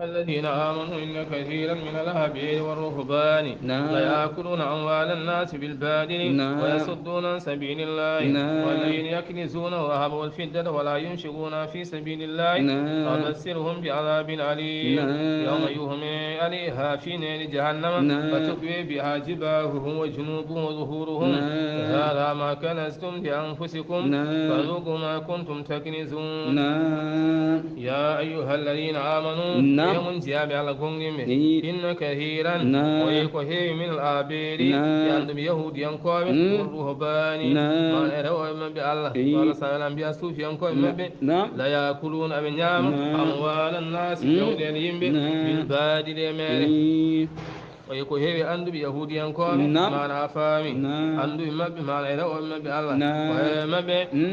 الذين آمنوا إن كثيرا من الأحبار والرهبان ليأكلون أموال الناس بالباطل ويصدون عن سبيل الله والذين يكنزون الذهب والفضة ولا ينفقون في سبيل الله فبشرهم بعذاب أليم يوم يهمى عليها في نار جهنم فتكوي بها جباههم وجنوبهم وظهورهم هذا ما كنزتم لأنفسكم فذوقوا ما كنتم تكنزون يا أيها الذين آمنوا يوم جاب على قوم إن كثيرا ويكوه من الآبير يندم يهود ينقوم والرهبان ما يروا من بالله قال صلى الله عليه وسلم ينقوم لا يأكلون أبنيام أموال الناس يهود ينيم بالبادل ماله ويكوه أندو بيهود ينقوم ما نافامي أندو مب ما يروا من بالله ومب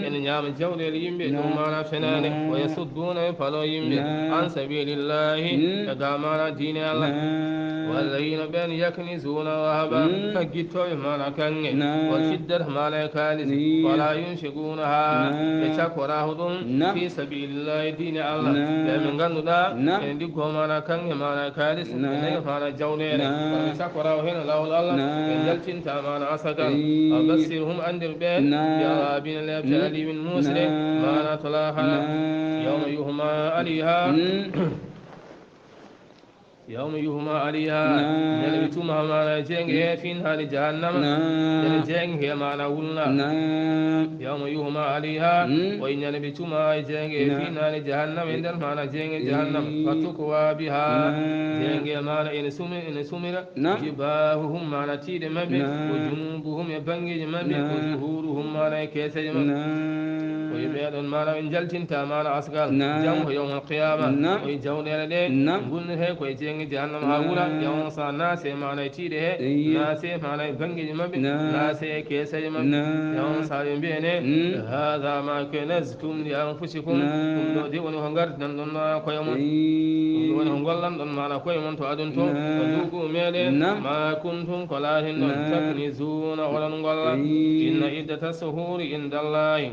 إن يام جود ينيم ما نافنان ويصدون فلو ينبي عن سبيل الله يقامنا دين الله والذين بين يكنزون وهبا فجتوا ما نكن والشدة ما نكالس ولا ينشقونها يشكرهم في سبيل الله دين الله من قندا إن دقوا ما نكن ما نكالس ما نجونين يشكروا هنا لا الله إن جلتين تامان أسكال أبصرهم عند البيت جوابين الأبجالي من مسلم ما نطلعها يوم يهما عليها يوم يهما عليها يلبتما ما نجنه في نار جهنم يلجنه ما نولنا يوم يهما عليها وإن يلبتما يجنه في نار جهنم عند ما نجنه جهنم فتكوى بها جنه ما نسمر جباههم ما نتيد مبي وجنوبهم يبنج مبي وظهورهم ما نكيس ويبيض المال من جلد تامان أسقال جمه يوم القيامة ويجون يلدين قلن هيك ويجين جهنم هاولا يوم صار ناس ما نتيده ناس ما نبنج مبي ناس كيس مبي يوم صار بينه هذا ما كنزتم لأنفسكم دي ونهنغر دندن كويمون ونهنغلن دن ما كويمون تؤدنتم فذوقوا ميلين ما كنتم كلاهن تكنزون ولا نغلن إن عدة الشهور عند الله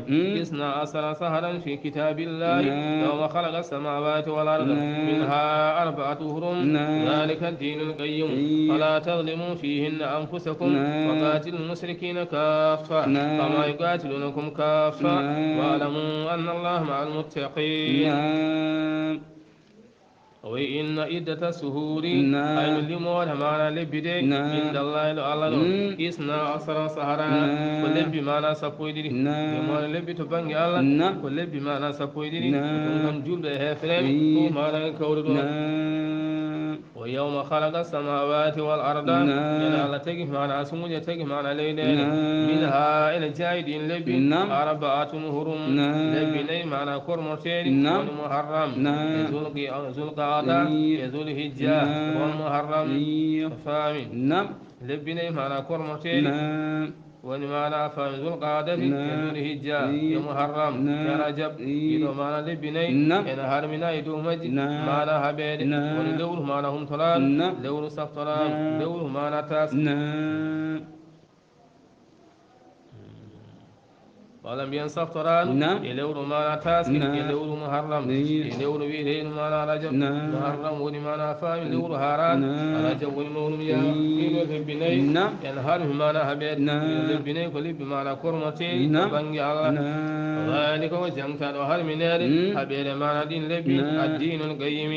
12 شهرا في كتاب الله يوم خلق السماوات والأرض منها 4 حرم ذلك الدين القيم فلا تظلموا فيهن أنفسكم وقاتلوا المشركين كافة كما يقاتلونكم كافة واعلموا أن الله مع المتقين وإن عدة الشهور أي من لمول معنا لبدي عند الله الله 12 شهرا كل بمعنى سبويدري لمول لبي تبني الله كل بمعنى سبويدري ثم جلد هفرم ومعنى كورد ويوم خلق السماوات والأرض ينال تجه معنا سمود تجه معنا ليلين منها إلى جايدين لبي 4 حرم لبي لي معنا كرمتين محرم زلقي يزول هجة والمحرم فامي لبني معنا كرمتين ونمانا فامي ذو القعدة يزول هجة يمحرم يا رجب يدو معنا لبني ينهار منا يدو مجد معنا هبيد ونلوله معنا هم طلال لوله سفطلال لوله معنا تاس ولم ينصف طران يلور ما نتاس يلور محرم يلور بيدين ما نرجم محرم ونما نفام يلور هاران رجب ونمون يا يلور بني ينهار ما نهبد يلور بني كل بما نكرمتي بني الله ذلك وجمت وهر من هبد ما ندين لبي الدين القيم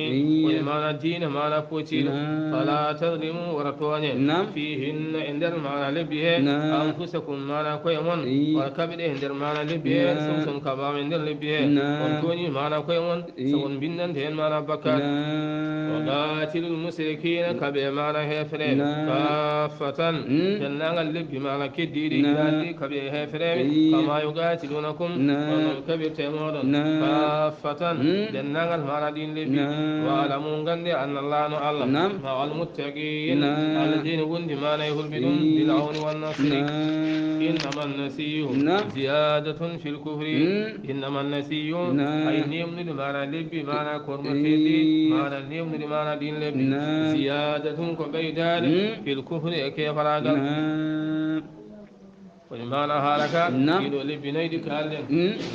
وما ندين ما نفوتي فلا تظلموا ورتواني فيهن عند ما لبي أنفسكم ما نكويمون وكبد عند mana libye sun kaba min der libye on koni mana koymon sun binnan den mana bakkat wa qatilul musrikin kabe mana hefre kafatan jannan libbi mana kididi dali kabe hefre kama yugatilunakum wa kabe temodon kafatan jannan mana din libbi wa alamun gande anna allah ma al muttaqin alladhina wundi mana yulbidun bil auni wan nasri إنما النسي زيادة في الكفر إنما النسي أي نيم لمعنى لبي معنى كرمتي معنى نيم لمعنى دين لبي زيادة كبيدان في الكفر كيف راقل ولمعنى هالك يدو لبنيد كالن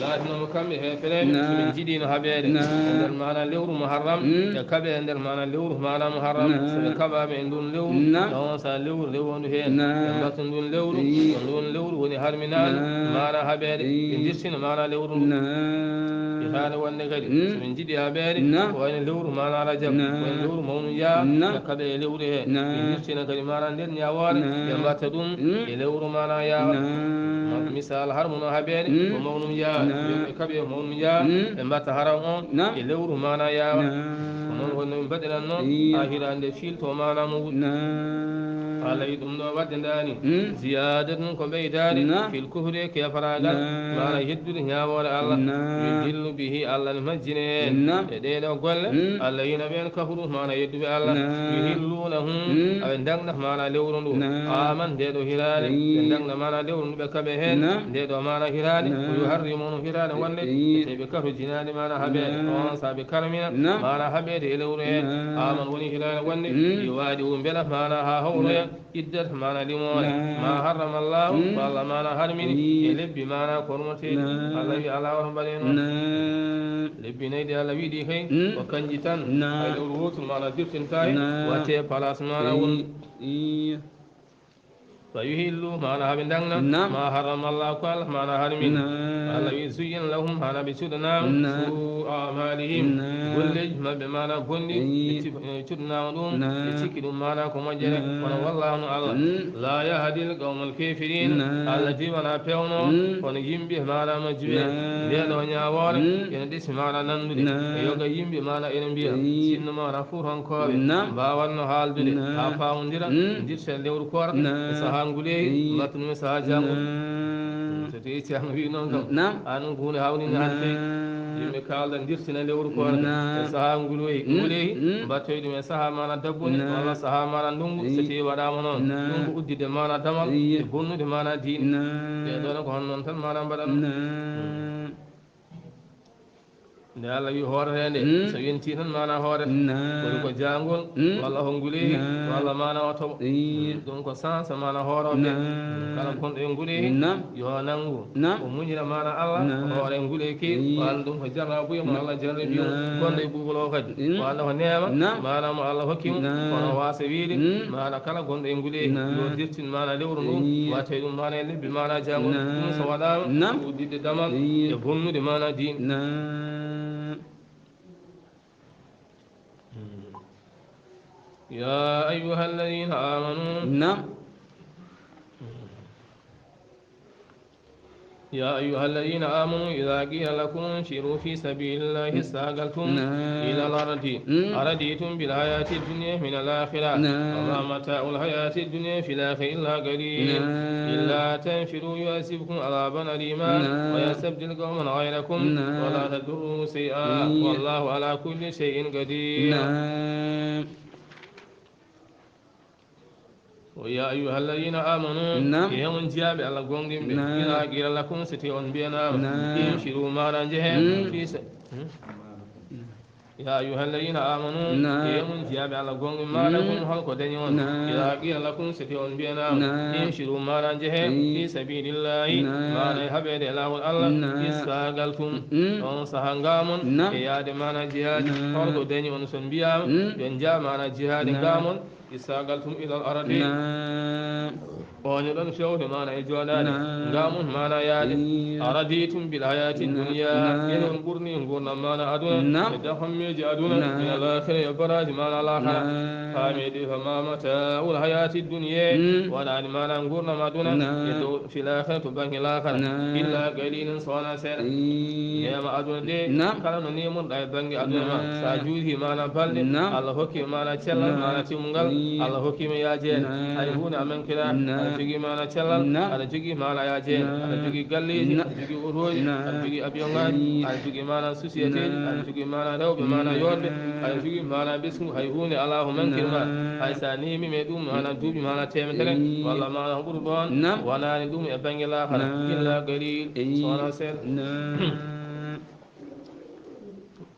لكن مكم هفلين من جدين هبير عند المعنى لور محرم يكبر عند المعنى لور معنى محرم سبكبا من دون لور لون سال لور لون هين يمبتن دون لور ونهرمنان معنى هبير يندرسن معنى لور هذا والنجد من جدي هبير وين لور معنى رجب وين لور مون يا يكبر لور يندرسن كلمة عند يوار يمبتدون لور معنى يا مثال هرمون هبير ومون يا كبر مون يا يمبت هرمون لور معنى يا ومن بدل النوم آخر عند فيل تومانا مود على يدوم دو بدنداني زيادة كبيداني في الكفر كيف راجل ما يهدل يا ولا الله يدل به الله المجنين يدين أقول الذين بين كفروا ما يدل الله يهلوا لهم عندنا ما لورون آمن ديدو هلال عندنا ما لورون بكبهن ديدو ما هلال ويحرمون هلال ولد بكفر جنان ما هبير وانصا بكرمنا ما هبير لورين آمن وني هلال ولد يوادون بلا ما ها هورين إدت ما لمون ما حرم الله والله ما حرمني يلب ما كرمتي الله على ربنا لب نيدي على ويدي خي وكنجتن الروت ما دفن تاي وتي بالاس ما ون فيهلوا ما نهبن دعنا ما حرم الله قال ما نحرمين الله يزين لهم ما نبسدنا سوء أعمالهم واللي ما بمانا كوني يشدنا ودون يشكلوا ما نكون جل والله الله لا يهدي القوم الكافرين الذي ما بيونو ونجيم به ما نمجيه لأنه نياوار يندس ما نندل يوجيم به ما نيربيه سين ما نفورن كوي باورن حال دل أفاون ديرا دير سليور كوار angule matnu sahajangu tete tiangi non kam anu gune hawni ngante yimbe kalda dirtina lewru ko sahangulu ngule batoyde me saha mana dabbuni wala saha mana ndungu sete wadama non ndungu uddide mana damal e bonnude mana diin e don ko non tan mana badan ne Allah wi hoore hende so yenti tan mana hoore ko jangol walla hongule walla mana oto dum ko sansa mana hoorobe kala kon e ngule yo nangu o munyira mana Allah hoore ngule ki wal dum ko jarra bu yo Allah jarra bi kon e bubulo kadi walla ho neema mana mo Allah hokkim kono wasa wiide mana kala gon e ngule yo dirtin mana lewru ndu wate dum mana e lebbi mana jangol dum so wadama udide damal e bonnude mana din يا أيها الذين آمنوا يا أيها الذين آمنوا إذا قيل لكم انفروا في سبيل الله استثقلتم إلى الأرض أرضيتم بالحياة الدنيا من الآخرة وما متاع الحياة الدنيا في الآخرة إلا قليل إلا تنفروا يعذبكم عذابا أليما ويستبدل قوما غيركم ولا تضروه شيئا والله على كل شيء قدير ويا أيها الذين آمنوا يوم جاب على قوم بنا غير لكم ستيون بنا يمشوا ما نجهم في يا أيها الذين آمنوا يوم جاب على قوم ما لكم خلق دنيون إذا قيل لكم ستيون بنا يمشوا ما نجهم في سبيل الله ما نهبد الله الله استثقلتم وانصحنغامون يا دمانا جهاد خلق دنيون سنبيا ينجا مانا جهاد غامون استثقلتم إلى الأرض ونلن شوه مانا إجوالان غامون مانا يالي أرضيتم بالحياة الدنيا ينون قرني قرنا مانا أدونا يدخم يجي أدونا من الآخر يبراج مانا الآخر فاميدي فما متاع الحياة الدنيا ولا مانا قرنا مادونا في الآخر تبني الآخر إلا قليل صوانا سير يما أدونا دي كالنا نيمون لا يبني أدونا ساجوه مانا بلد الله حكي مانا تشلا مانا تيمونغل الله حكي يا جين أيهون أمن كلا جيجي مانا تشلا على جيجي مانا يا جين على جيجي قليل على جيجي أروج على جيجي أبيونغان على جيجي مانا سوسيتي على جيجي مانا دوب مانا يورب على جيجي مانا بسم أيهون الله من كلمة أي سانيمي مدوم مانا دوبي مانا تيمتلك والله مانا قربان وانا ندوم يبني الآخر إلا قليل صوانا سير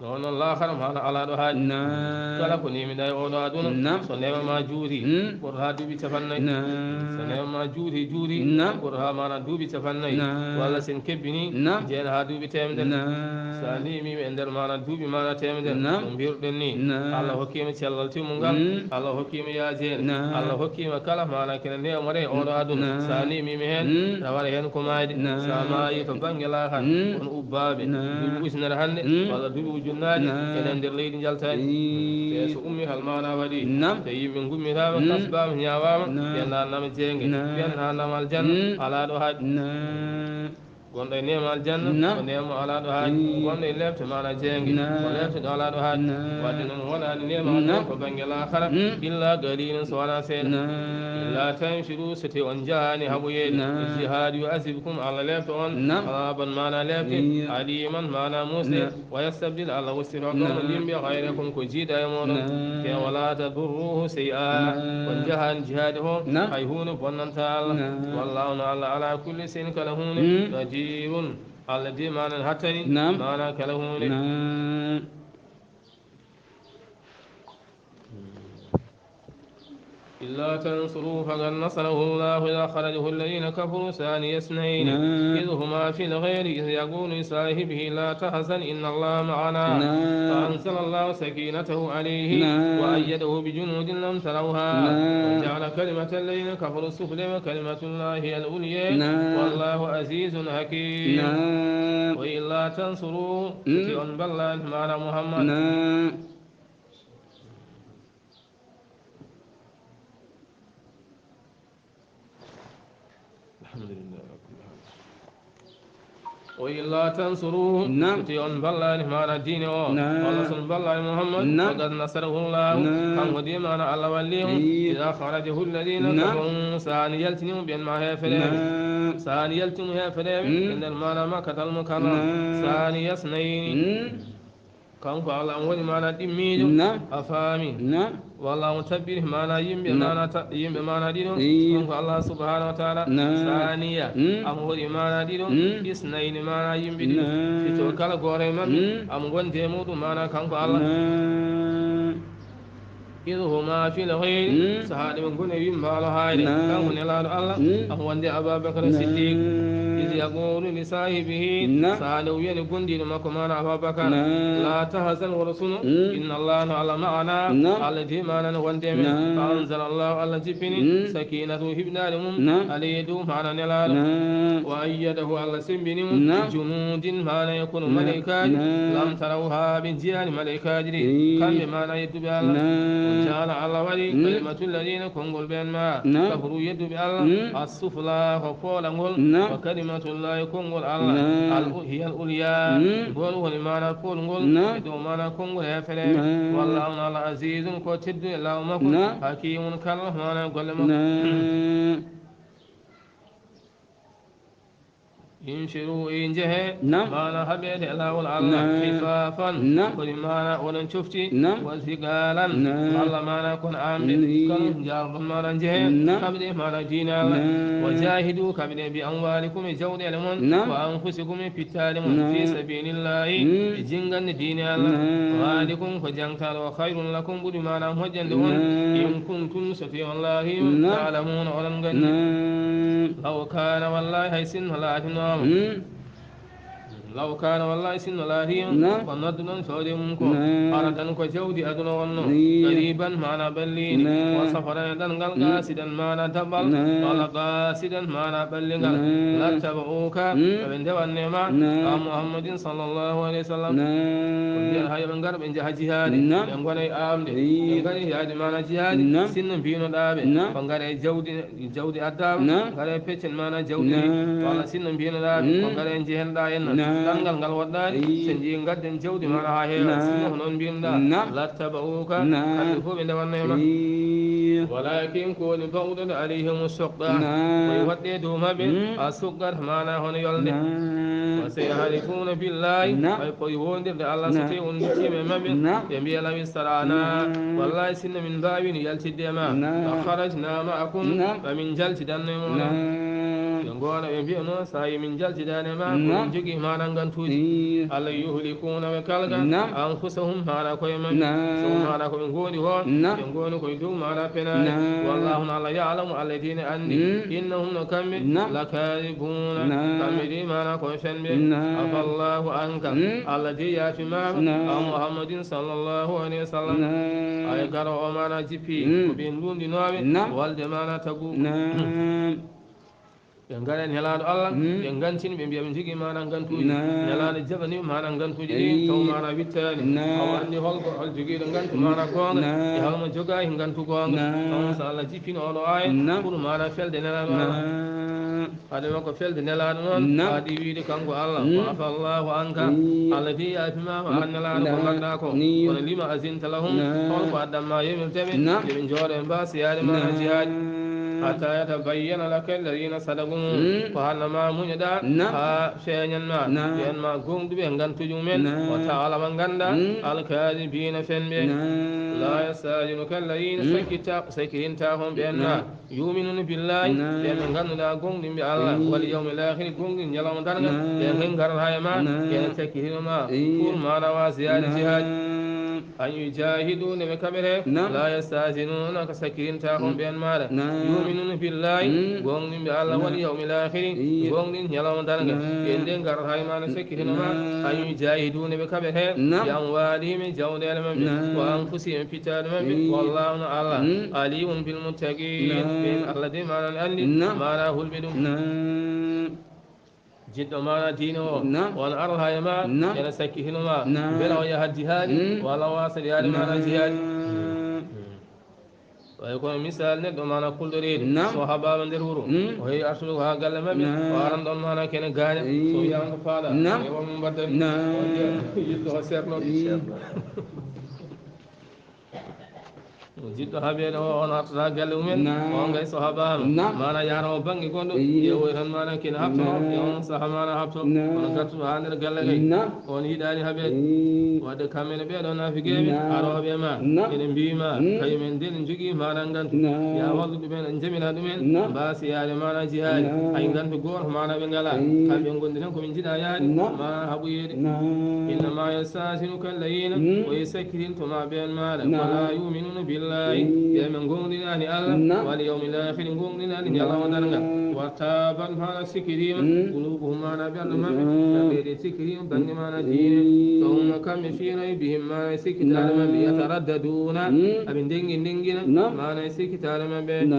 non Allah kharam hana ala do haji kala ko nimi day o do aduna so nema ma juuri ko ha dubi tafannay so nema ma juuri ko ha mana dubi tafannay wala sen kebbini jeen ha dubi temden sa nimi e nder mana dubi mana temden dum birden ni Allah hokkima cellal timungal Allah hokkima yaajeen Allah hokkima kala mana kene ne mo re o do aduna sa nimi mi hen rawara hen ko maadi sa maayi to bangela han on ubbabe dubi usnere hande wala dubi ujunnaaji enen nder leydi jaltaadi so ummi hal mana wadi te yimbe gummitama kasbama ñawama ɓe nannama jeenge ɓen nannama aljanna ala ɗo haaji gonɗo e nema aljanna ko nema ala ɗo haaji gonɗo e lebte mana jeenge ko lebte ɗo ala ɗo haaji wadde noon wonani nema aljan ko banggue lahara illa galilin so wona seeɗa illa tanfiru so te on jahani haɓoyeede jihad yu asibkum allah lebte on alaban mana lebte aliman mana musde wa yastabdil allah wostito ɗon limɓe hayrekum ko jiiɗa e moɗon te wala tadurruhu sey a on jahani jihadi ho hay hunde bonnanta allah wallahu no allah ala kulli seyin kala hunde الذي معنى هتني معنى كلهون إلا تنصروا فقد نصره الله إذا خرجه الذين كفروا ثاني اثنين إذ هما في الغير إذ يقول لصاحبه لا تحزن إن الله معنا فأنزل الله سكينته عليه وأيده بجنود لم تروها وجعل كلمة الذين كفروا السفلى وكلمة الله هي العليا والله عزيز حكيم وإلا تنصروا فتئن بالله معنى محمد الحمد لله رب العالمين وإلا تنصروه فتيون بالله معنى الدين والله سن بالله محمد وقد نصره الله كان ودي معنى الله وليهم إذا خرجه الذين كفروا سان يلتنوا بين ما هي فلاب سان يلتنوا هي فلاب إن المعنى ما كتل مكرم سان يسنين كان فعلا ولي معنى دميجو أفامي والله متبره معنا يمبي معنا دينو الله سبحانه وتعالى ثانية أموري معنا دينو إثنين معنا يمبي دينو في توكال غوري من أمغون ديمودو معنا كان الله إذ هما في الغير سهاد من كن يمبا على هايد كان نلا الله أهوان دي أبا بكر الصديق إذ يقول لصاحبه سهاد وين كندي مكمان أبا بكر لا تحزن ورسول إن الله على معنا الذي معنا وندم فأنزل الله على جبني سكينته هبنا لهم عليه معنا نلا وأيده على سنبني جنود معنا يكون ملكات لم تروها بجهل ملكات كم بمعنى يدب الله وجعل على ولي كلمة الذين كنقل بين ما كفروا يدب الله السفلى وقول وكلمة الله كنقل الله هي الأولياء قول ولمعنى كنقل يدو معنى كنقل يا فلان والله على عزيز كتد الله مكن حكيم كالله معنى قل ينشروا إنجه مانا حبيد الله والله خفافا كل مانا ولن شفتي وثقالا الله مانا كن عامل كن جارب مانا جه كبده مانا دينا وجاهدوا كبده بأموالكم جود علمون وأنفسكم في التالمون في سبيل الله جنغن دين الله وعليكم فجنكال وخير لكم بدي مانا مجندون إن كنتم ستي الله تعلمون ولنغن لو كان والله هيسن الله لو كان والله سن لاهيم فندنا فودمكم أردن كجودي أدنى ونو قريبا معنا بلين وسفرا دنقل قاسدا معنا تبل ولا قاسدا معنا بلنقل لا تبعوك فمن دوا النعمة محمد صلى الله عليه وسلم ونجل هاي من قرب إنجا جهاد ينقوني آمد ينقوني هاي معنا جهاد سن بينو دابي فنقري جودي أدام قري بيتن معنا جودي ولا سن بينو دابي فنقري إنجهن داين dangal ngal waddani sen ji gadden jawdi mara ha heewa sino non binda lattabauka andi fo be ndewannema walakin ko ni bawdun alayhim suqda way wadde do mabe asuqar mana hono yolde wa sayhalifuna billahi ay ko wondirde allah sate on tibe mabe be biya la mistarana wallahi sinna min bawin yaltidema kharajna ma'akum fa min jalti danna ينقون يبينون ساي من جل جدان ما كون جيجي ما نغان توجي الله يهلكون وكالغا أنفسهم ما لا كوي من سو ما لا كوي غوني هون ينقون كوي دو ما لا بناي والله لا يعلم الذين أني إنهم نكم لكاذبون كمدي ما لا كوي فنبي عفى الله عنك الذي يافي ما محمد صلى الله عليه وسلم أي كارو ما لا جيبي وبين لون دي نوابي والد ما لا تقو ينقلن هلاد الله ينقنتين بيبي جيجي ما نغنتوجي هلاد جبني ما نغنتوجي تو ما نبيتاني أو عندي هلق الجيجي نغنت ما نكون يهلم جوجا ينغنتو كون أو سأل جيبين أولو أي كل ما نفعل دنيا هذا ما كفعل دنيا هذا يريد كانغو الله وعفى الله عنك الذي أتما أن لا نقول لكم ولما أزنت لهم هلق أدم ما يمتمن من جور باس يا ما جهاد حتى يتبين لك الذين صدقوا فهل ما منيدا شيئا ما ين ما غوم دبي غان تجومن وتعالى من غندا الكاذبين فنبي لا يستاجنك الذين سكتين تاهم بأن يؤمنون بالله ين غندا غوم دبي الله واليوم الآخر غوم دبي يلام دارنا ين غار هاي ما ين سكتين ما كل ما نواسيا جهاد أن يجاهدون بكبره لا يستاجنون كسكتين تاهم بأن ما يؤمنون بالله غوم دبي الله واليوم الآخر غوم دبي يلام دارنا ين غار هاي ما سكتين ما أن يجاهدون بكبره بأموالهم جود وأنفسهم في تالم والله الله عليم بالمتقين الذي ما نأني ما له البدو جد ما دينه والأرض هاي ما ينسكهن ما بلا ويا الجهاد ولا واصل يا ما الجهاد ويكون مثال ند ما نقول دريد صحابة من درورو وهي أصلها قال ما بي وارن دون ما نكين غاني سويا فادا يوم بدر يدو سيرلو جد هابين هو أنا راجل من وانغي صحابة ما أنا يارو بانغي كوندو يوهن ما أنا كين هابتو يوم صحابة هابتو أنا كتب هاندر قال لي وني داني هابين واد كامل بيد أنا في جيبي أروح بيما كين بيما كي من دين جوجي ما نعند يا والد بين إنجمنا دمين بس يا ما أنا جهاد أينغان تقول ما أنا بنجلا كم يوم دين كم جد أياد ما هبويد إنما يستأذنك الذين ويسكرين تما بين ما ولا يؤمنون بالله يا من قومنا الله واليوم الآخر قومنا يلا ودرنا وتابا على سكريم قلوبهم ما بينهم بيد سكريم بني ما دين ثم كم في ريبهم ما سكت على ما يترددون أبن دين ما سكت على ما بين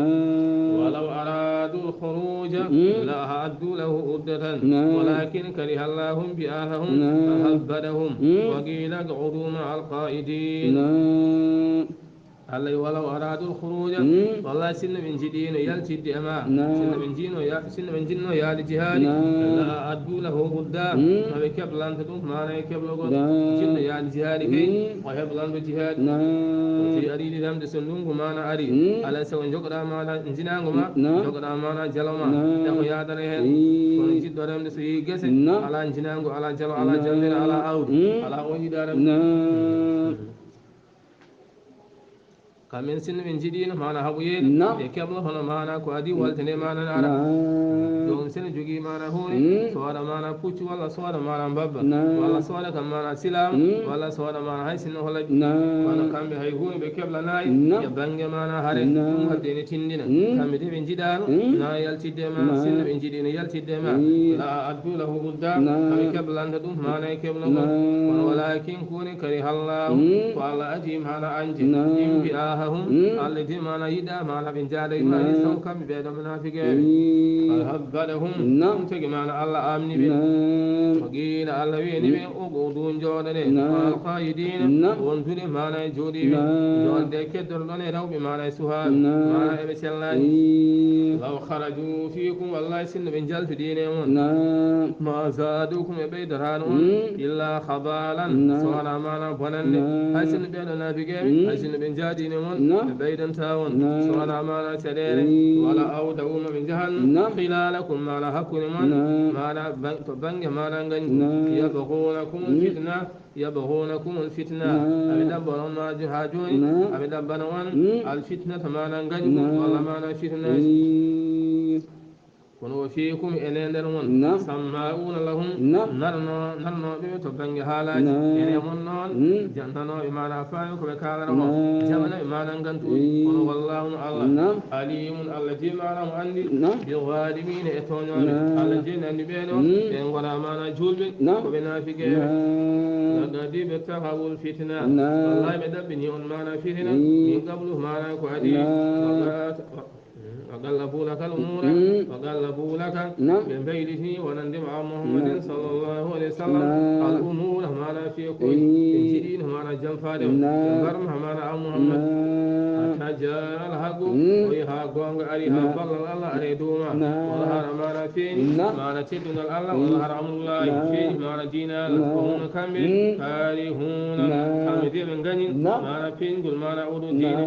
ولو أرادوا الخروج لأعدوا له عدة ولكن كره الله بآههم فهبدهم وقيل اقعدوا مع القائدين الله ولو أرادوا الخروج والله سن من جدين يلتد أما سن من جنو يا الجهاد لا أدوا له قدام ما بكبل أن تدوم ما نكبل قد جن يا الجهاد كي ويبل أن الجهاد في أريد دم تسندون ما أنا أريد على سوى جقرا ما نجنا ما جقرا ما نجلما يا يا دره ونجد دم تسوي جس على نجنا على جل على جل على أود على أود دارم كمن سن من جدين ما أنا هويل يكبل هنا ما أنا كوادي والتني ما أنا أرى دون سن جوجي ما أنا هوني سوارا ما أنا بوش ولا سوارا ما أنا بابا ولا سوارا كم ما أنا سلام ولا سوارا ما أنا هاي سن هلا وأنا كم بهاي هوني بكبل ناي يبانج ما أنا هاري ثم هديني تندينا كم بدي من جدان ناي يلتي ما سن من جدين يلتي ما لا أدو له قدام كم كبل أن تدوم ما أنا كبل ولكن كوني كره الله والله أجيم هذا أنجي إن بآه الذي ما نيدا ما لبن جادي ما يسوع كم بيد منافقين هبلهم تجمع الله آمن بين وقيل الله بين أقودون جودن القائدين وانتم ما نجودي جود كدر لنا لو بما نسوها ما نبي الله لو خرجوا فيكم والله سن من جلف دينهم ما زادوكم بيدران إلا خبالا سواء ما نبنن حسن بين النافقين حسن بن جادين بيدا تاون سواء ما نتدين ولا أودوا من جهنم خلالكم ما لهكم من ما بنج ما نغن يبغونكم الفتنة أبدا برون ما جهاجون أبدا بنوان الفتنة ما نغن والله ما نفتنة kono fiikum ene nder mon sammauna lahum narnoɓe to banggue haalaji ene mon noon jantanoɓe maɗa faami koɓe kalata ko jamanaɓe maɗa gantuɗi kono wallahu no allah alimun allah jeemaɗa mo andi bil walimina e toñoɓe allah jeeni andi ɓeɗo ɓe gona mana julɓe koɓe naafigeɓe gadiɓe tahawul fitina wallahi ɓe ɗaɓɓini on mana fitina min qablu mana ko adi وقلبوا لك الأمور وقلبوا لك ببيته ونندم على محمد صلى الله عليه وسلم الأمور همانا في كل الجديد همانا جنفادهم البرم همانا على محمد حتى جاء الحق ويها قوانغ أريها فضل الله عليه دوما وظهر مانا فيه مانا تدن الله وظهر أمر الله فيه مانا دينا وهم كامل كارهون حمدي من غني مانا فين قل مانا أولو ديني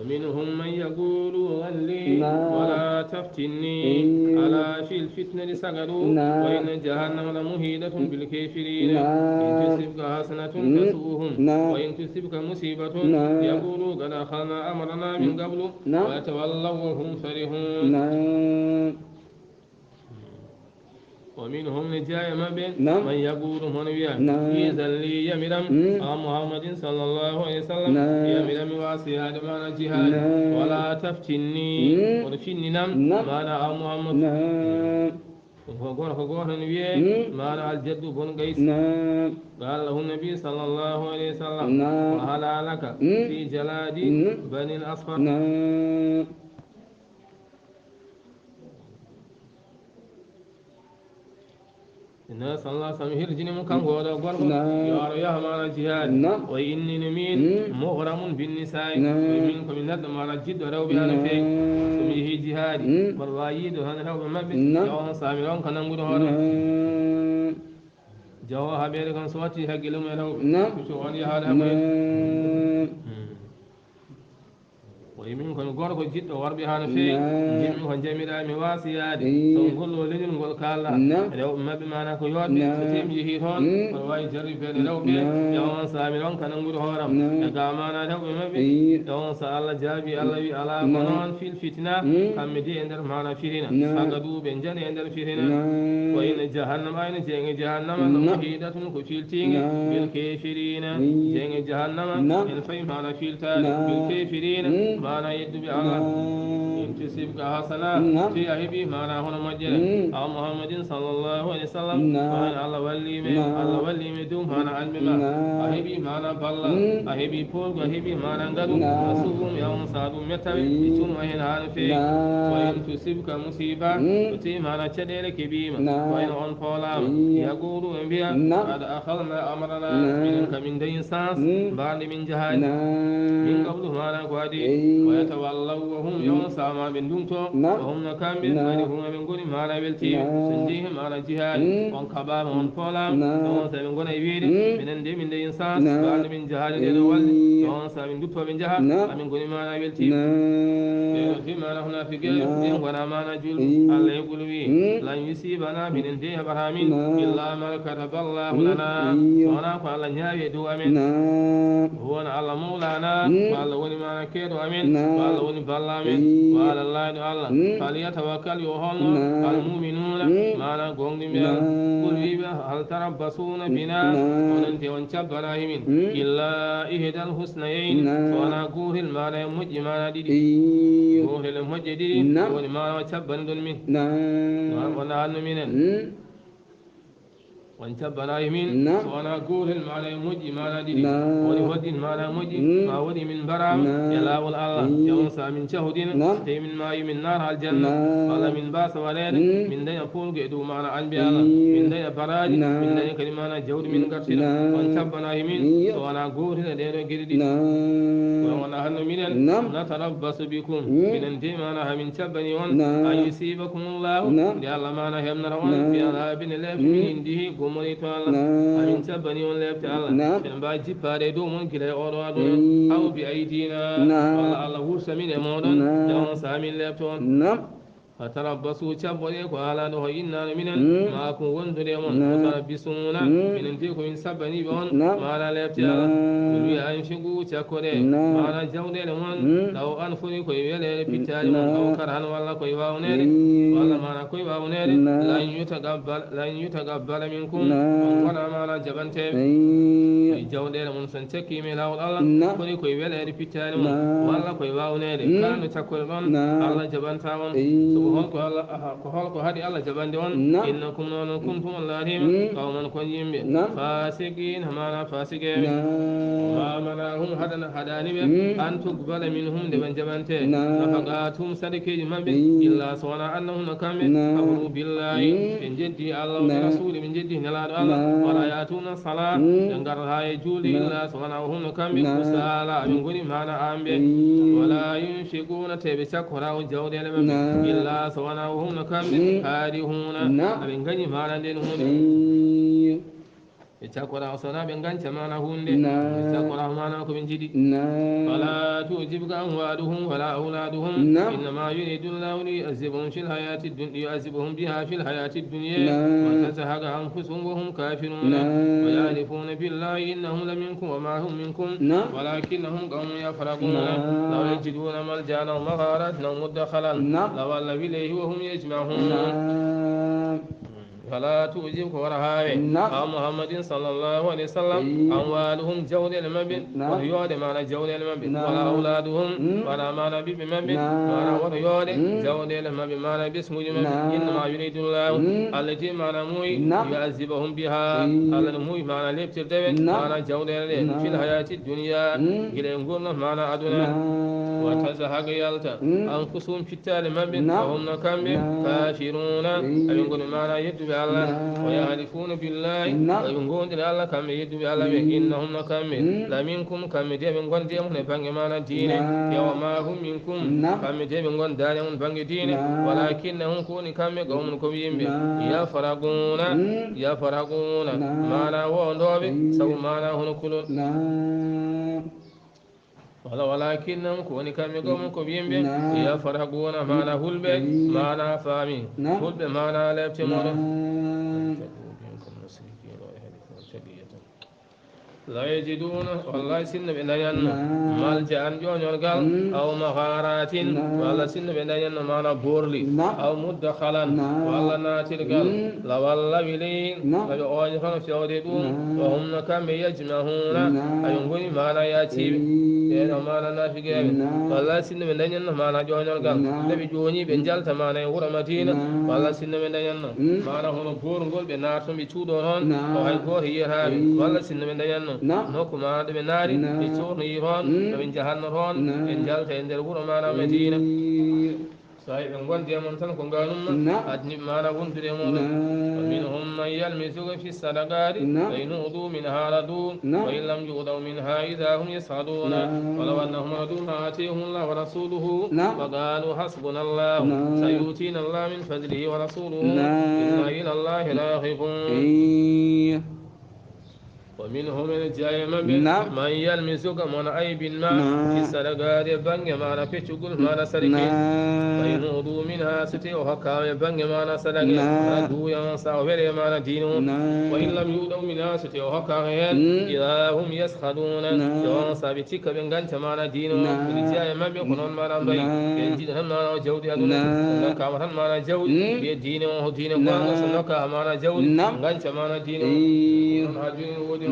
ومنهم من يقول ولي ولا تفتني على في الفتنة سقطوا وإن جهنم لمهيدة بالكافرين إن تصبك حسنة تسوهم وإن تصبك مصيبة يقولوا قد أخذنا أمرنا من قبل ويتولوا وهم فرحون ومنهم نجاي ما بين من يقول منويا إذا لي يمرم محمد صلى الله عليه وسلم يمرم واسي هذا ما جهاد ولا تفتني ورفني نم ما أنا محمد فقول نبي ما أنا الجد بن قيس قال له النبي صلى الله عليه وسلم وهلا لك في جلاد بني الأصفر الناس الله سمير جني مكان غودا غورغو يا يا ما جهاد وإني نمين مغرم بالنساء ومنكم من ندم على جد ولو بأنا فيك سميه جهاد والرايد هذا هو مبي يوم سامرون كان نقول هذا جوا هبير كان صوتي هجلهم يلو شو علي هذا ويمكن غورغو جيتو وربي هانا في جيم كون جميرا مي واسياد سون غولو لينول غول كالا rew mabbe mana ko yodde so temi yehi toon ko wawi jarri feede rewɓe e on saami noon kana nguuri hooram e ga mana rewɓe mabɓe e on so Allah jaabi Allah wi ala ko noon fil fitina kamɓe de e nder mana fitina sagaduɓe jani e nder fitina ko ina jahannama ina jeenge jahannama no muhidatun ko filtinga bil kafirina jeenge jahannama en fayi mana filtade bil kafirina mana yedduɓe Allah in tusibka hasana fi ahibi mana hono majjere aw muhammadin sallallahu alaihi wasallam mana Allah wallime dum mana almima ahibi mana balla ahibi polgo ahibi mana ngadu asum ya on sadu metawi tum hen hal fe wa in tusibka musiba ti mana chedere kibima wa in on polam yaqulu anbiya qad akhadna amrana min kamin dayin sans ba'd min jahad min qablu mana qadi wa yatawallaw wa hum yawsama bin dumto wa hum nakambi wa hum min goni mana belti sindihim ala jihad on kabama on polam on sa min gona wiide minen de min de insan ba'd min jahad de walli on sa min dutto min jaha min goni mana belti fi mana huna fi gel en gona mana jul Allah yaqulu wi lan yusibana minen de baramin illa ma kataballahu lana ona ko Allah nyaawi do amin wona Allah maulana Allah woni mana kedo amin Allah woni balla amin wa ala Allah falyatawakkal yuhalla al mu'minuna mana gongdi mi kul wiba hal tarabbasuna bina onante on cabbana himin illa ihdal husnayn wana guhil mana mujji mana didi guhil mujji didi woni mana cabban don min wana hannu minen وانتبنا يمين وانا قول المعنى مجي ما ندري ولي ودين ما مجي ما ودي من برام يلا والله يوم من شهودين تي من ما من نار الجنة ولا من باس ولاد من دين فول قدو معنا أنبياء من دين براج من دين كلمة جود من قرشنا وانتبنا يمين وانا قول هذا دير جدي وانا هن من نتربص بكم من انتي ما أنا من شبني وان أن يصيبكم الله يا الله ما أنا هم نروان في عذاب الله من عنده moni to Allah amin tabani on lefte Allah en ba jippade do mon kila o do ado aw bi aidina Allah hursa min e modon on sa min lefte on فتربصوا تشبريك وعلى نهو إنا من معكم وندريمون وتربصون من انتكم إن سبني بون ما لا لابتيالا ولي أنفقوا تكوري ما لا جودي لمن لو أنفري كوي ويلي بتالي من أو كرهن ولا كوي باونيري ولا ما لا كوي باونيري لن يتقبل منكم ولا ما لا جبنتي جودي لمن سنتكي ملاو الله كوي كوي ويلي بتالي من ولا كوي باونيري كانوا تكوري الله جبنتاون ko hadi Allah jabande on innakum non kuntum allahim qawman kunjim fasiqin hamana fasike wa manahum hadani be an tuqbala minhum de ban jabante nafaqatum sadiki mabbe illa sawana annahum nakame amru billahi min jiddi Allah wa rasul min jiddi nalad Allah wala yatuna salat dangar hay juli illa sawana hum nakame usala min goni mana ambe wala yunshikuna tebe sakora jawde illa sawana hum nakame harihuna abin gani mana den hunde itakora sana ben gancha mana hunde itakora mana ko ben jidi wala tujibka amwaluhum wala auladuhum inma yuridu Allahu li yu'azibahum fil hayati dunya yu'azibuhum biha fil hayati dunya wa tazahaqa anfusuhum wa hum kafirun wa yalifuna billahi innahum laminkum wa ma hum minkum walakinnahum qawmun yafraqun law yajiduna maljana wa magharatan wa mudkhalan law allahi ilayhi wa hum yajma'un فلا توجبك ورهاوي محمد صلى الله عليه وسلم أموالهم جود المبن وريود معنى جود المبن ولا أولادهم ولا معنى بمبن ولا وريود جود المبن معنى باسم المبن إنما يريد الله التي معنى موي يعذبهم بها الموي معنى لبتر دبن معنى جود في الحياة الدنيا إلى يقول معنى أدنى وتزهق يالتا أنفسهم في التالي مبن وهم نكمل كافرون أيقول معنى يدب الله ويعرفون بالله ويقولون الله كم يدب الله إنهم نكمل لا منكم كم يدب من ديم بانج معنى دين وما هم منكم كم يدب من دارهم بانج دين ولكنهم كون كم قوم كبيم يفرقون معنى وندوب سو معنى هنكل ولكنهم كون كم قوم كبيم يفرقون معنى هلب معنى فامي هلب معنى لابتمر لا يجدون والله سن بنيان ملجأ جون يرقل أو مغارات والله سن بنيان معنى بورلي أو مدخلا والله ناترقل لا والله بلين لا يؤجفن في أوديدون وهم كم يجمعون أيونغوني معنى ياتيب يعني معنى نافقين والله سن بنيان معنى جون يرقل نبي جوني بنجال تمعنى يغور مدينة والله سن بنيان معنى هنا بورنغول بناتهم بتودون وهي بور هي هابي والله سن بنيان نوكما بناري يتورني يرون من جهنم إن جالت عند الغرم على مدينة صحيح من ديامون تنكون قانون أدني ما نقول ديامون ومنهم من يلمسك في الصدقات فإن أوذوا منها ردوا وإن لم يؤذوا منها إذا هم يسعدون ولو أنهم ردوا ما آتيهم الله ورسوله وقالوا حسبنا الله سيؤتينا الله من فضله ورسوله إنا إلى الله راغبون ومنهم الجايم من يلمسك من عيب ما في الصدقات بنج ما نفتشقل ما نسرك فإن أوذوا منها ستي وحكام بنج ما نسرك ردوا ينسى وفر ما ندينون وإن لم يؤذوا منها ستي وحكام إذا هم يسخدون ينسى بتك بنغانت ما ندينون الجايم بيكونون ما نبي ينجدهم ما نجود أدونا نكامة ما نجود بيدين وهدين قوانغ سنكا ما نجود غانت ما ندينون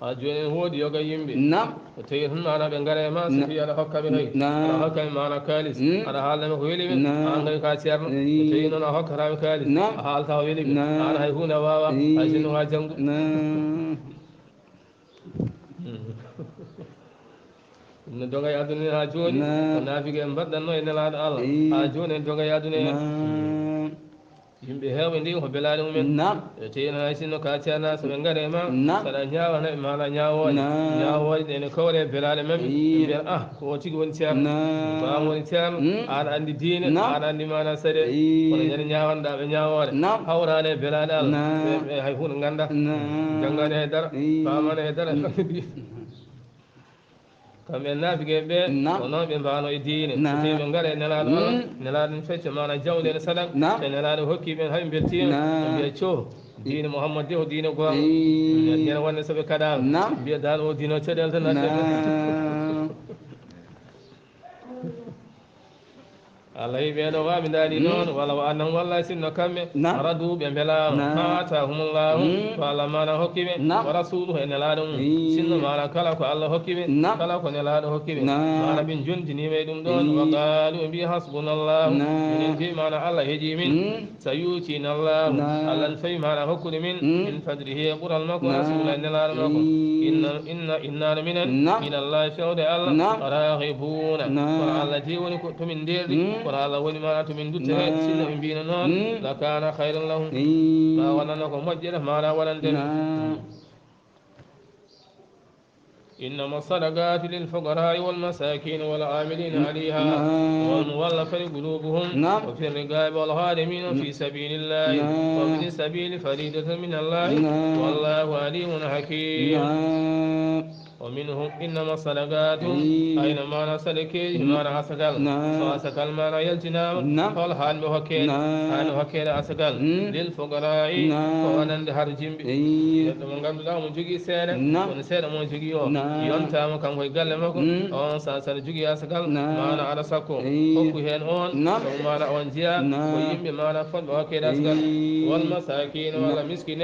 أجوين هو ديوغا يمبي تيرن أنا بنغاري ما سفي على حكا بهاي على حكا ما أنا كاليس على حال لما خويلي من أنا كاسير تيرن أنا حكا رام كاليس حال تاويلي من أنا هاي هو نواوا أجنو هاجم ندوغا يادوني أجوني نافيك أمبر نو إن لا الله أجوني ندوغا يادوني yimɓe heewɓe ndi ko belaade mumen teeno hay sinno ka ceerna so ɓe ngari ma saɗa ñawana ɓe maɗa ñawoje ɗene kawre belaade maɓɓe mbiyan ko o tigi woni ceerno bam woni ceerno aɗa anndi diine aɗa anndi mana saɗe kono ñande ñawanɗa ɓe ñawore hawrade e belaade Allah hay hunde ganda janngade haydara famane haydara kamɓe naafigue ɓe ko noon ɓe mbano e diine so tawi ɓe gaara e nelaɗo Allah nelaɗo ɗum fecce mana jawɗe ene saɗan e nelaɗo hokkiɓe haɓe beltima ɓe mbiya co diine Mouhammad de o diine gonga ñande wonde soɓe kaɗama mbiya dal o diine o caɗele tan adde Allah yi ɓeeɗo waɓe daɗi noon walla o annan walla sinno kamɓe radu ɓe belama ma atahumullahu ko Allah mana hokkiɓe wa rasuluhu e nelaɗo mum sinno mana kala ko Allah hokkiɓe kala ko nelaɗo hokkiɓe mana ɓe jondinima e ɗum ɗon wa qalu ɓe mbi hasbunallahu minen mbi mana Allah heeƴi min so yutina allahu Allah n fawi mana hokkude min fadlihi e ɓuural makko rasula e nelaɗo makko innano minen minallahi fewde Allah rahibuna kono Allah de woni ko tomin nderɗi kono Allah woni mana tomin dutta he sinno ɓe mbino noon la kana hayran lahum ma wonano ko moƴƴere mana waɗandemi إنما الصدقات للفقراء والمساكين والعاملين عليها والمولفة قلوبهم وفي الرقاب والغارمين في سبيل الله وابن السبيل فريدة من الله والله عليم حكيم ومنهم إنما الصدقات أين ما نسلك ما نسكال فأسكال ما يلتنا فالحال بحكيل حال حكيل أسكال للفقراء فوانا دهار جنب من قبل الله من جوجي سنة ونسير من جوجي يونتا مكان كوي قال مكو أون ساسر جوجي أسكال ما أنا على سكو أكو هين أون ما أنا أون جيا ويم ما أنا فل بحكيل أسكال والمساكين ولا مسكين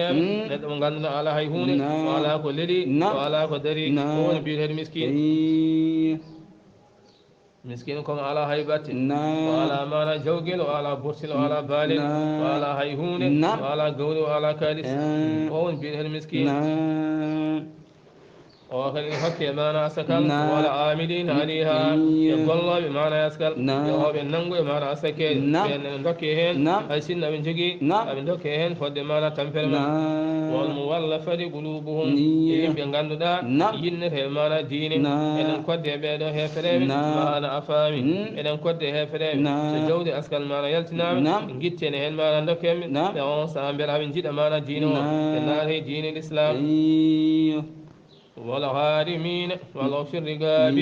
من قبل على هيهون وعلى كل لي وعلى قدري woni biyeteɗo miskine comme ala hay batte o ala mana jawguel o ala bortil o ala baalel o ala hay hunde o ala gawri o ala kalis o woni biyeteɗo miskine o kadi hokke mana asakal wala amilin aleyha e golloɓe mana askal yohoɓe nanggu e mana asakede ɓenne dokke hen hay sinno aɓe jogui aɓe dokke hen fodde mana tampere ma wolmo walla fadi qulubuhum e yimɓe ganduɗa yinnete e mana diine eɗen kodde e ɓeɗo hefereɓe mana a faami eɗen kodde e hefereɓe so jawdi askal mana yaltinama guittene hen mana dokkeme ɓe on saaha beela aɓe jiiɗa mana diine o ɓe naate diine l'islam والغارمين ولو في الرقاب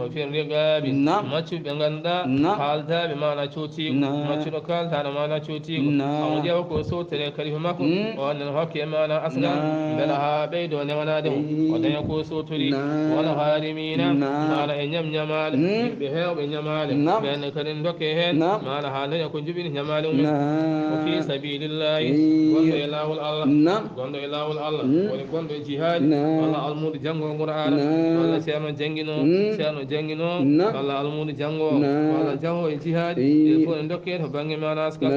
وفي الرقاب ما تشوف بعندا حال ذا بمعنى شوتي ما تشوف كال ثانا معنى شوتي أو جاوا كوسوت لكريه ماكو وأن الحكي معنى أصلا بلها بيد ونوانا دم وأن يكوسوت لي والغارمين معنى إنيم نمال بهاو بنمال بأن كرين دوكهن معنى حال يكون جبين نمال وفي سبيل الله قند إله الله قند إله الله ولقند جهاد الله المود jango qur'an walla ceerno jangino walla almudu jango walla jango e jihad e fof en dokke to bangi mana askal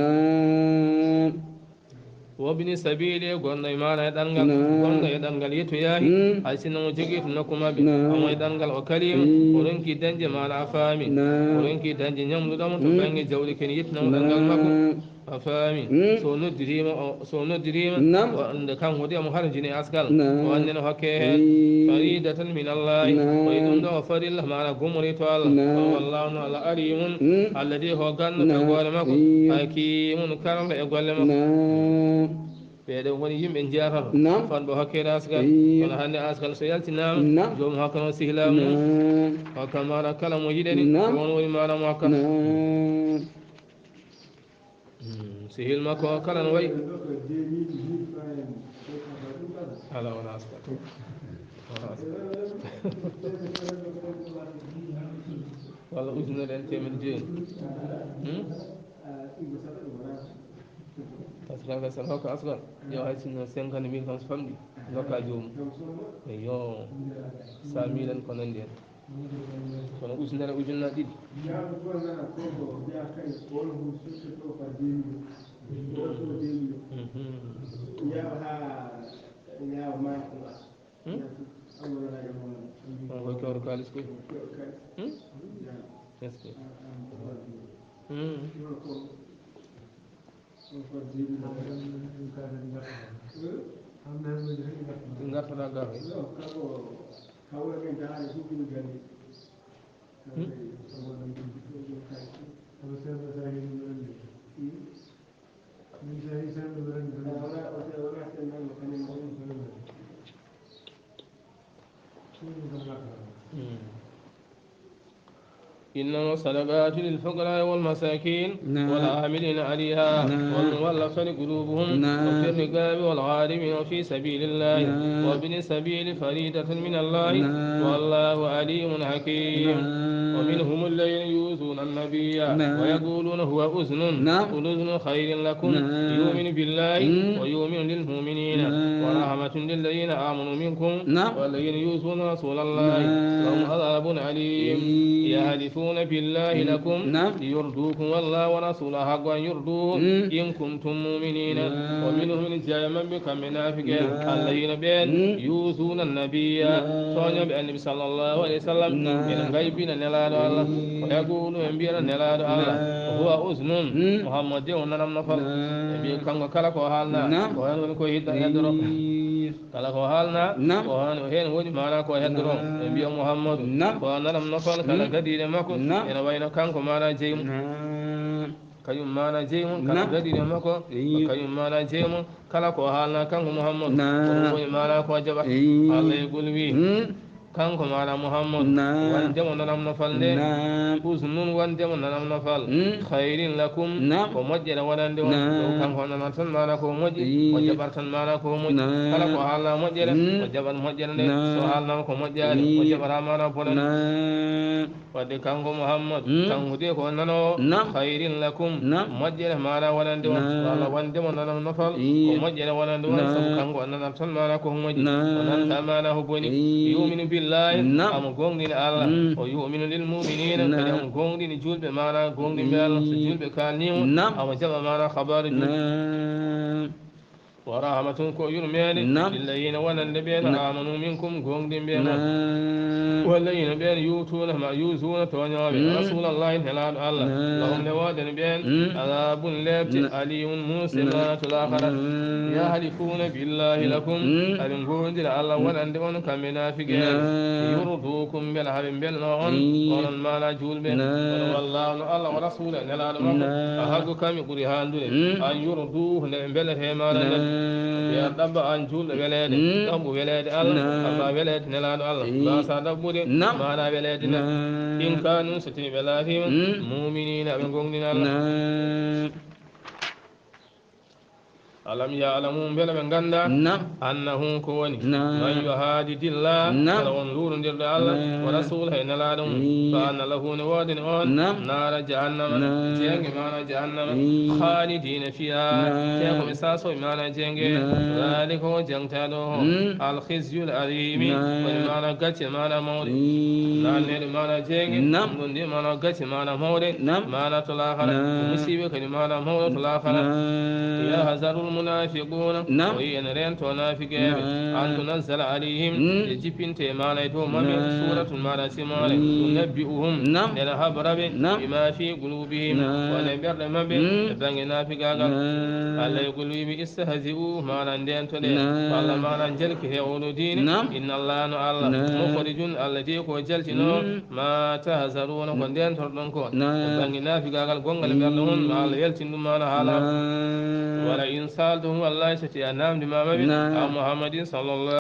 wobini sabili gonno e mana e ɗangal gonno e ɗangal yettoyahi hay sinno mo jogui to nokku mabɓe omo e ɗangal o kalima o ronki dañde mana a faami o ronki dañde ñamluɗomo to banggue jawɗi ken yettinamo ɗangal makko a faami so noddirima nde kanko de mo harjini askal o annene hokke hen faridatan min allahi koye ɗum ɗo o farilla mana gumori to allah wallahu no allah alimun allah de ho ganno e goole makko hakimun karalla e golle makko ɓeɗo woni yimɓe jeetato fanɓe hokkede askal kono hannde askal so yaltinama jomum hokkano sihlamu mum hokka mana kala mo yiɗani won woni mana mo hokkata sihil makko kala no wayi ala wona askal walla ujunere en temedde joyi par ce que kaga sen hokka asgal yo hay sinno 50 000 kam so famɗi dokka jomum eyo 100 000 en ko nandi hen kono ujunere ujunnaje ɗiɗi on koye kewro kalis koy est ce que gartoɗa garoy إنما الصدقات للفقراء والمساكين والعاملين عليها والمولفة قلوبهم وفي الرقاب والغارمين وفي سبيل الله وابن السبيل فريدة من الله والله عليم حكيم ومنهم الذين يؤذون النبي ويقولون هو أذن قل أذن خير لكم يؤمن بالله ويؤمن للمؤمنين ورحمة للذين آمنوا منكم والذين يؤذون رسول الله لهم عذاب عليم يحلفون بالله لكم ليرضوكم والله ورسوله حقا يرضوه إن كنتم مؤمنين ومنهم الجايما بكم منافقين الذين بين يؤذون النبي صلى النبي صلى الله عليه وسلم من غيبنا نلاد الله ويقول ينبينا نلاد الله وهو أذن محمد ونرم نفل يبي كم كلا كوهالنا كوهان كوهيد يدرو كلا كوهالنا كوهان وهين وجه معنا كوهيدرو يبي محمد ونرم نفل كلا قدير مكو ina wayna kanko mana jeymu kayum mana jeymu kala gadire makko kayum mana jeymu kala ko halna kanko muhammad ko mana ko jaba Allah e gulwi kanko mana muhammad wande mo nanam no falde usnun wande mo nanam no fal khairin lakum ko mojjere wadande on kanko nanam tan mana ko moji o jabartan mana ko moji kala ko halna mojjere o jabar mojjere de so halna ko mojjare o jabara mana bonan wadde kanko muhammad kanko de ko nano khairin lakum mojjere mana wadande on wala wande mo nanam no fal ko mojjere wadande on sabu kanko nanam tan mana ko moji onan ta mana ho boni yuminu billahi am gongni Allah o yu'minu lil mu'minina kadam gongni julbe mana gongni be Allah so julbe kalnimu am jaba mana khabar ورحمة كوير مال للذين ولن آمنوا منكم قوم بين والذين بين يؤتون ما يؤذون تونيا رسول الله هلال الله لهم نواد بين عذاب لابت علي موسى الآخرة يحلفون بالله لكم أن قول الله ولن دون كمنافقين يرضوكم بالحرم بالنعم ولن ما لا جول بين والله الله ورسوله هلال أحق كم قريهان أن يرضوه بله ما يا رب أن جول بلاد أبو بلاد الله أبا بلاد نلاد الله لا صدق ما لا بلادنا إن كانوا ستي بلادهم مؤمنين بقولنا الله ألم يعلموا بلا من غندا أنه كوني من يهادي الله فلو نور دير الله ورسوله نلادهم فأن له نواد نار جهنم جنگ مانا جهنم خالدين فيها كيف مساسو مانا جنگ ذلك هو جنگتادو الخزي العظيم ومانا غتي مانا مود نانير مانا جنگ ندي مانا غتي مانا مود مانا تلاخر مصيبه كني مانا مود تلاخر يا هزار المنافقون وين رين تنافقين أن تنزل عليهم يجيبين تمانا يتوما من سورة مانا سمانا تنبئهم لنهب ربي بما في قلوبهم ونبر مبي بغنا في غاغا الله يقول بي استهزئوا مانا دين تدين والله مانا جلك هيولو دين إن الله الله مخرج الذي كو جلتنا ما تهزرون كون دين تردنكو بغنا في غاغا غونغال بيرلون ما يلتن مانا حالا ولا إن سالتهم والله ستي أنام لما مبين محمد صلى الله